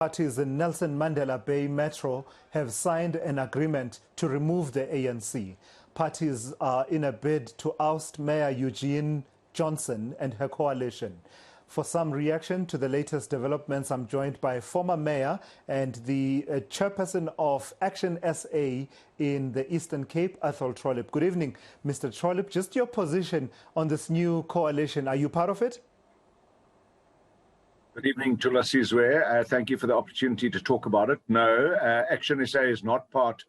Parties in Nelson Mandela Bay Metro have signed an agreement to remove the ANC. Parties are in a bid to oust Mayor Eugené Johnson and her coalition. For some reaction to the latest developments, I'm joined by former mayor and the chairperson of Action SA in the Eastern Cape, Athol Trollip. Good evening, Mr. Trollip. Just your position on this new coalition. Are you part of it? Good evening, Tula Sizwe. Thank you for the opportunity to talk about it. No, Action SA is not part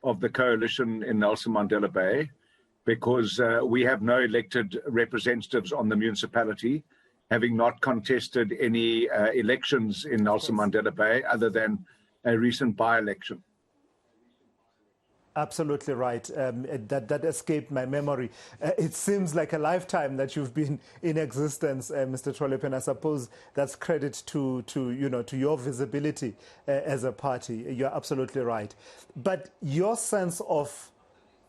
of the coalition in Nelson Mandela Bay because we have no elected representatives on the municipality, having not contested any elections in Nelson Mandela Bay other than a recent by-election. Absolutely right. That escaped my memory. It seems like a lifetime that you've been in existence, Mr. Trollip, and I suppose that's credit to your visibility as a party. You're absolutely right. But your sense of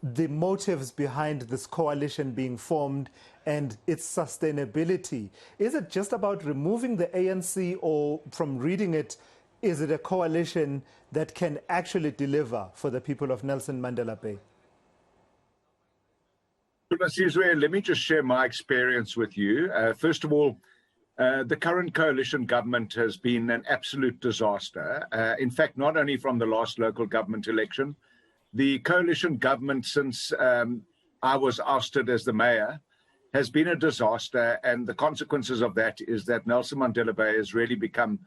the motives behind this coalition being formed and its sustainability, is it just about removing the ANC, or from reading it, is it a coalition that can actually deliver for the people of Nelson Mandela Bay? Let me just share my experience with you. First of all, the current coalition government has been an absolute disaster. In fact, not only from the last local government election, the coalition government since I was ousted as the mayor has been a disaster, and the consequences of that is that Nelson Mandela Bay has really become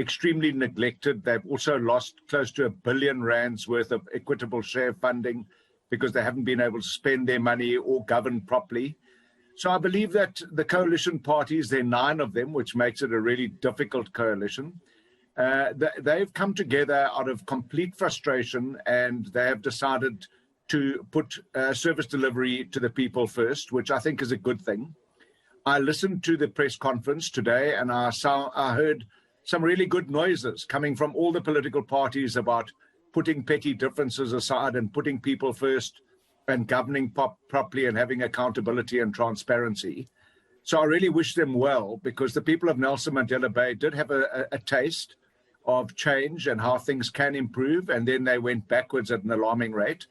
extremely neglected. They've also lost close to R1 billion worth of equitable share funding because they haven't been able to spend their money or govern properly. So I believe that the coalition parties, there are 9 of them, which makes it a really difficult coalition. They've come together out of complete frustration, and they have decided to put service delivery to the people first, which I think is a good thing. I listened to the press conference today, and I heard some really good noises coming from all the political parties about putting petty differences aside and putting people first and governing properly and having accountability and transparency. So I really wish them well, because the people of Nelson Mandela Bay did have a taste of change and how things can improve, and then they went backwards at an alarming rate.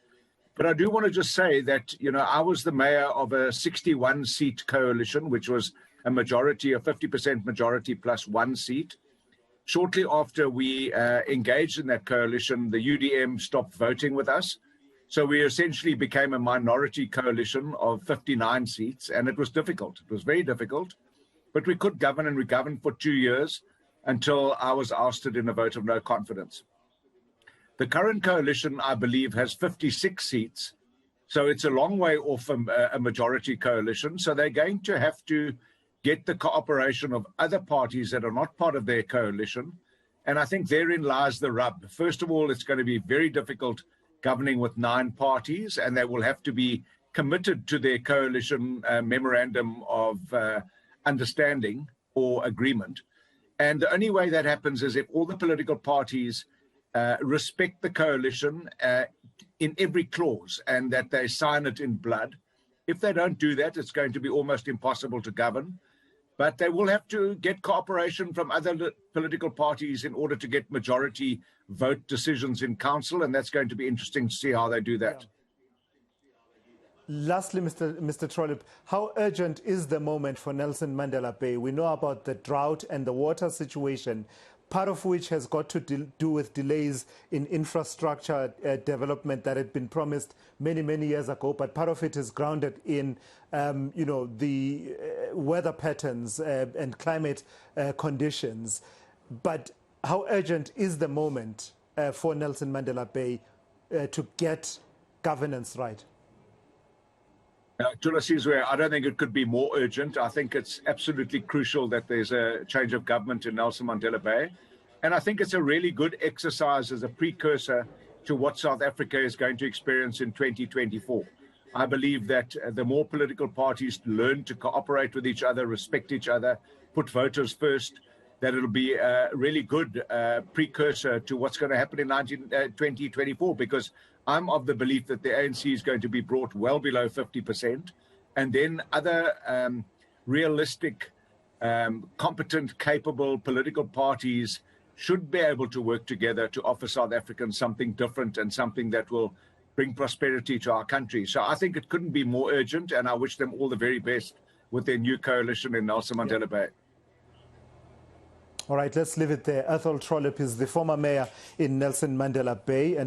But I do want to just say that, I was the mayor of a 61-seat coalition, which was a majority, a 50% majority plus 1 seat. Shortly after we engaged in that coalition, the UDM stopped voting with us. So we essentially became a minority coalition of 59 seats, and it was difficult. It was very difficult, but we could govern, and we governed for 2 years until I was ousted in a vote of no confidence. The current coalition, I believe, has 56 seats. So it's a long way off a majority coalition. So they're going to have to get the cooperation of other parties that are not part of their coalition. And I think therein lies the rub. First of all, it's going to be very difficult governing with 9 parties, and they will have to be committed to their coalition memorandum of understanding or agreement. And the only way that happens is if all the political parties respect the coalition in every clause, and that they sign it in blood. If they don't do that, it's going to be almost impossible to govern. But they will have to get cooperation from other political parties in order to get majority vote decisions in council, and that's going to be interesting to see how they do that. Lastly, Mr. Trollip, how urgent is the moment for Nelson Mandela Bay? We know about the drought and the water situation, part of which has got to do with delays in infrastructure development that had been promised many, many years ago, but part of it is grounded in, the weather patterns and climate conditions. But how urgent is the moment for Nelson Mandela Bay to get governance right? Tula Sizwe, I don't think it could be more urgent. I think it's absolutely crucial that there's a change of government in Nelson Mandela Bay. And I think it's a really good exercise as a precursor to what South Africa is going to experience in 2024. I believe that the more political parties learn to cooperate with each other, respect each other, put voters first, that it'll be a really good precursor to what's going to happen in 2024, because I'm of the belief that the ANC is going to be brought well below 50%, and then other realistic, competent, capable political parties should be able to work together to offer South Africans something different and something that will bring prosperity to our country. So I think it couldn't be more urgent, and I wish them all the very best with their new coalition in Nelson Mandela Bay. All right, let's leave it there. Ethel Trollip is the former mayor in Nelson Mandela Bay. And